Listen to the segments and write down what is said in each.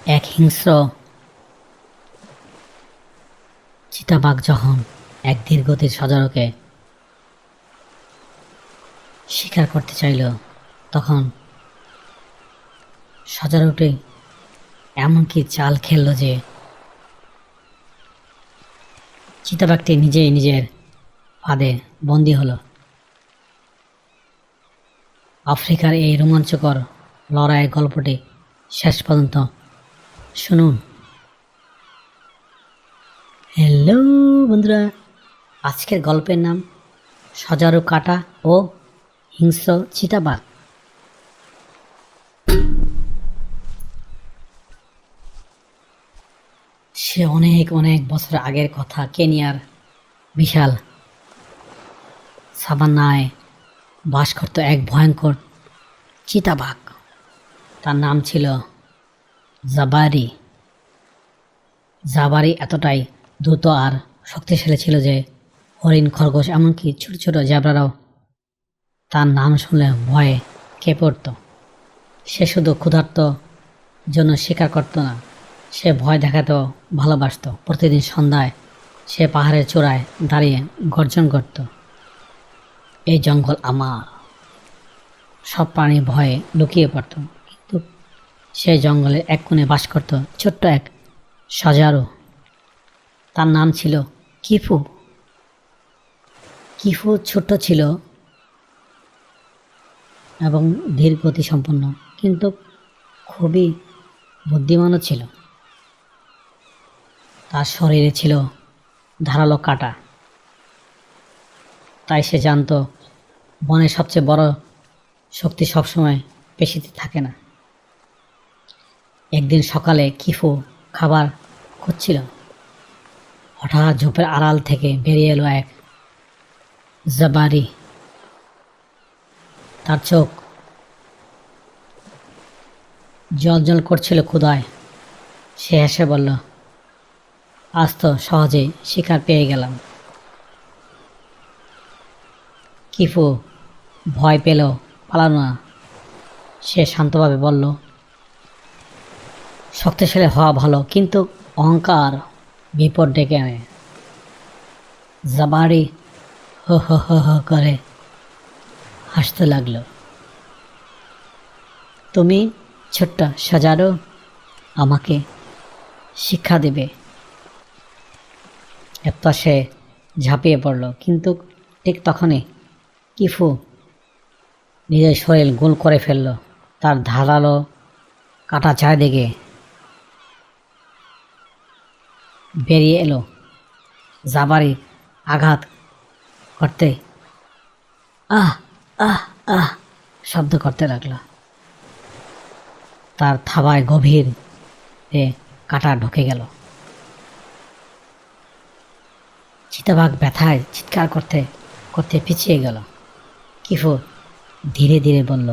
এক হিংস্র চিতাবাঘ যখন এক ধীরগতির সজারুকে শিকার করতে চাইল, তখন সজারুটি এমনকি চাল খেলল যে চিতাবাঘটি নিজেই নিজের ফাঁদে বন্দী হলো। আফ্রিকার এই রোমাঞ্চকর লড়াইয়ের গল্পটি শেষ পর্যন্ত শুনুন। হ্যালো বন্ধুরা, আজকের গল্পের নাম সজারু কাটা ও হিংস্র চিতাবাঘ। সে অনেক অনেক বছর আগের কথা। কেনিয়ার বিশাল সাভানায় বাস করত এক ভয়ঙ্কর চিতাবাঘ। তার নাম ছিল জাবারি। জাবারি এতটাই দ্রুত আর শক্তিশালী ছিল যে হরিণ, খরগোশ, এমনকি ছোট ছোট জেব্রারাও তার নাম শুনলে ভয়ে কেঁপে পড়ত। সে শুধু ক্ষুধার্ত জন্য শিকার করত না, সে ভয় দেখাতেও ভালোবাসত। প্রতিদিন সন্ধ্যায় সে পাহাড়ের চূড়ায় দাঁড়িয়ে গর্জন করত, এই জঙ্গল আমার। সব প্রাণী ভয়ে লুকিয়ে পড়ত, কিন্তু সেই জঙ্গলের এক কোণে বাস করত ছোট্ট এক সজারু। তার নাম ছিল কিফু। কিফু ছোট্ট ছিল এবং ধীর গতি সম্পন্ন, কিন্তু খুবই বুদ্ধিমানও ছিল। তার শরীরে ছিল ধারালো কাঁটা, তাই সে জানত বনের সবচেয়ে বড় শক্তি সবসময় পেশিতে থাকে না। একদিন সকালে কিফু খাবার খুঁজছিল। হঠাৎ ঝোপের আড়াল থেকে বেরিয়ে এলো এক জাবারি। তার চোখ জ্বলজ্বল করছিল ক্ষুধায়। সে হেসে বলল, আজ তো সহজেই শিকার পেয়ে গেলাম। কিফু ভয় পেল, পালানো না। সে শান্তভাবে বলল, শক্তিশালী হওয়া ভালো, কিন্তু অহংকার বিপদ ডেকে আনে। জাবারি হো হো হো হো করে হাসতে লাগলো। তুমি ছোট্ট সজারু, আমাকে শিক্ষা দেবে? এরপর সে ঝাঁপিয়ে পড়ল, কিন্তু ঠিক তখনই কিফু নিজের শরীর গোল করে ফেলল। তার ধারালো কাটা চারিদিকে বেরিয়ে এলো। জাবারি আঘাত করতে আহ আহ আহ শব্দ করতে লাগলো। তার থাবায় গভীর কাটা ঢুকে গেল। চিতাবাঘ ব্যথায় চিৎকার করতে করতে পিছিয়ে গেল। কিফু ধীরে ধীরে বলল,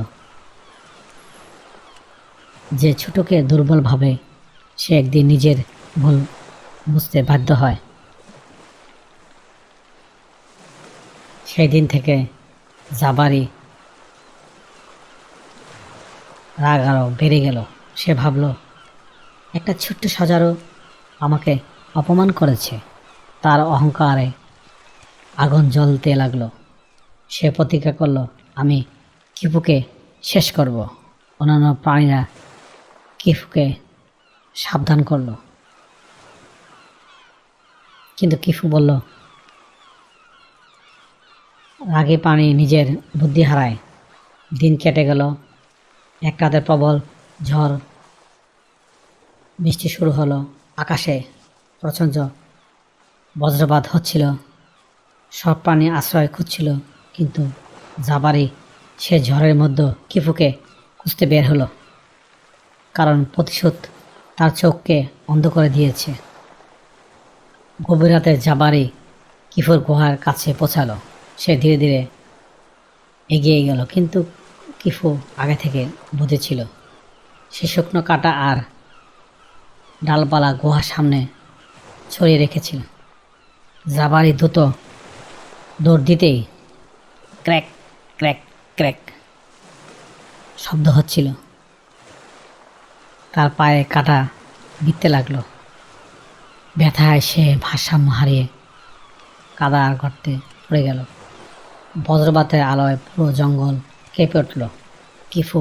যে ছোটকে দুর্বল ভাবে সে একদিন নিজের ভুল বুঝতে বাধ্য হয়। সেই দিন থেকে জাবারি রাগ আরও বেড়ে গেল। সে ভাবল, একটা ছোট্ট সজারু আমাকে অপমান করেছে। তার অহংকারে আগুন জ্বলতে লাগলো। সে প্রতিজ্ঞা করল, আমি কিফুকে শেষ করব। অন্যান্য প্রাণীরা কিফুকে সাবধান করল, কিন্তু কিফু বলল, রাগে প্রাণী নিজের বুদ্ধি হারায়। দিন কেটে গেল। এক রাতে প্রবল ঝড় বৃষ্টি শুরু হলো। আকাশে প্রচণ্ড বজ্রপাত হচ্ছিল। সব প্রাণী আশ্রয় খুঁজছিল, কিন্তু জাবারি সে ঝড়ের মধ্যে কিফুকে খুঁজতে বের হলো, কারণ প্রতিশোধ তার চোখকে অন্ধ করে দিয়েছে। গভীর রাতে জাবারি কিফুর গুহার কাছে পৌঁছালো। সে ধীরে ধীরে এগিয়ে গেল, কিন্তু কিফু আগে থেকে বুঝেছিল। সে শুকনো কাটা আর ডালপালা গুহার সামনে ছড়িয়ে রেখেছিল। জাবারি দ্রুত দৌড় দিতেই ক্র্যাক ক্র্যাক ক্র্যাক শব্দ হচ্ছিল। তার পায়ে কাটা বিঁধতে লাগলো। ব্যথায় সে ভারসাম্য হারিয়ে কাদার গর্তে পড়ে গেল। বজ্রপাতের আলোয় পুরো জঙ্গল কেঁপে উঠল। কিফু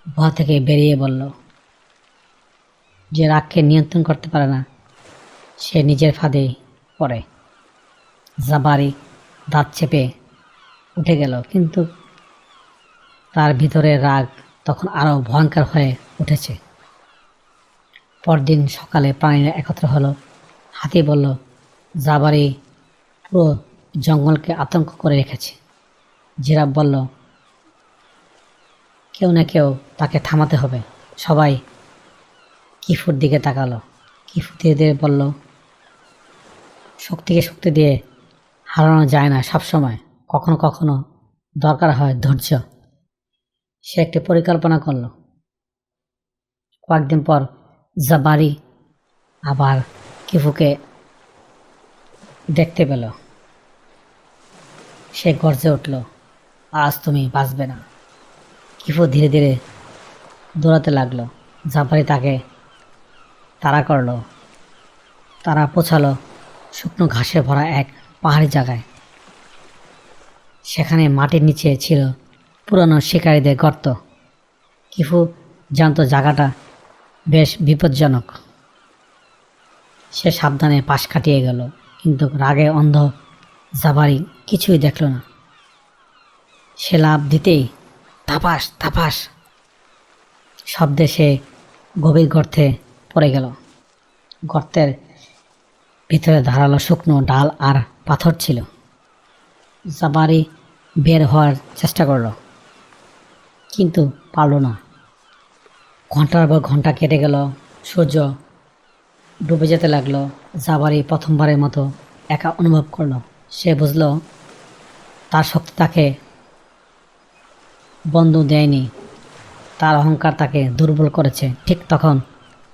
গুহা থেকে বেরিয়ে বলল, যে রাগকে নিয়ন্ত্রণ করতে পারে না সে নিজের ফাঁদেই পড়ে। জাবারি দাঁত চেপে উঠে গেল, কিন্তু তার ভিতরের রাগ তখন আরও ভয়ঙ্কর হয়ে উঠেছে। পরদিন সকালে প্রাণীরা একত্র হলো। হাতি বলল, জাবারি পুরো জঙ্গলকে আতঙ্ক করে রেখেছে। জিরাফ বলল, কেউ না কেউ তাকে থামাতে হবে। সবাই কিফুর দিকে তাকালো। কিফু ধীরে ধীরে বলল, শক্তিকে শক্তি দিয়ে হারানো যায় না সবসময়, কখনো কখনো দরকার হয় ধৈর্য। সে একটি পরিকল্পনা করল। কয়েকদিন পর জাবারি আবার কিফুকে দেখতে পেল। সে গর্জে উঠল, আজ তুমি বাঁচবে না। কিফু ধীরে ধীরে দৌড়াতে লাগলো। জাবারি তাকে তাড়া করলো। তারা পৌঁছালো শুকনো ঘাসে ভরা এক পাহাড়ি জায়গায়। সেখানে মাটির নিচে ছিল পুরনো শিকারীদের গর্ত। কিফু জানতো জায়গাটা বেশ বিপজ্জনক। সে সাবধানে পাশ কাটিয়ে গেল, কিন্তু রাগে অন্ধ জাবারি কিছুই দেখল না। সে লাফ দিতেই ধাপাস ধাপাস শব্দে সে গভীর গর্তে পড়ে গেল। গর্তের ভিতরে ধারালো শুকনো ডাল আর পাথর ছিল। জাবারি বের হওয়ার চেষ্টা করল, কিন্তু পারল না। ঘন্টার পর ঘন্টা কেটে গেল। সূর্য ডুবে যেতে লাগলো। জাবারি প্রথমবারের মতো একা অনুভব করলো। সে বুঝল তার শক্তি তাকে বন্ধু দেয়নি, তার অহংকার তাকে দুর্বল করেছে। ঠিক তখন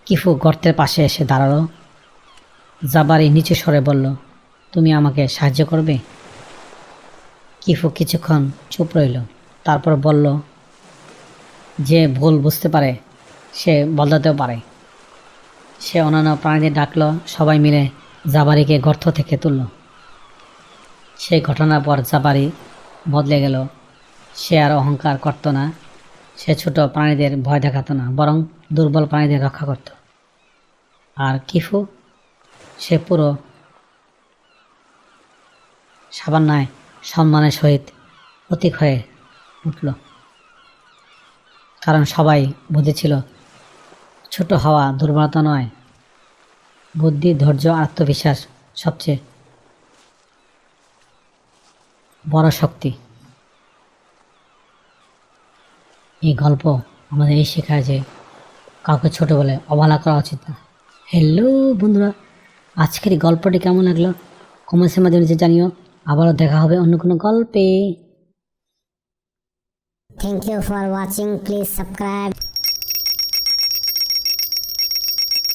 কিফু গর্তের পাশে এসে দাঁড়ালো। জাবারি নিচু স্বরে বলল, তুমি আমাকে সাহায্য করবে? কিফু কিছুক্ষণ চুপ রইল, তারপর বলল, যে ভুল বুঝতে পারে সে বদলাতেও পারে। সে অন্যান্য প্রাণীদের ডাকলো। সবাই মিলে জাবারিকে গর্ত থেকে তুলল। সেই ঘটনার পর জাবারি বদলে গেল। সে আর অহংকার করত না। সে ছোট প্রাণীদের ভয় দেখাতো না, বরং দুর্বল প্রাণীদের রক্ষা করত। আর কিফু, সে পুরো সাবান্নায় সম্মানের সহিত প্রতীক হয়ে উঠল। কারণ সবাই বুঝেছিল ছোট হওয়া দুর্বলতা নয়, বুদ্ধি, ধৈর্য, আত্মবিশ্বাস সবচেয়ে বড় শক্তি। এই গল্প আমাদের এই শেখায় যে কাউকে ছোট বলে অবহেলা করা উচিত না। হ্যালো বন্ধুরা, আজকের এই গল্পটি কেমন লাগলো কমেন্টসের মাধ্যমে নিচে জানিও। আবারও দেখা হবে অন্য কোনো গল্পে। Thank you for watching. Please subscribe.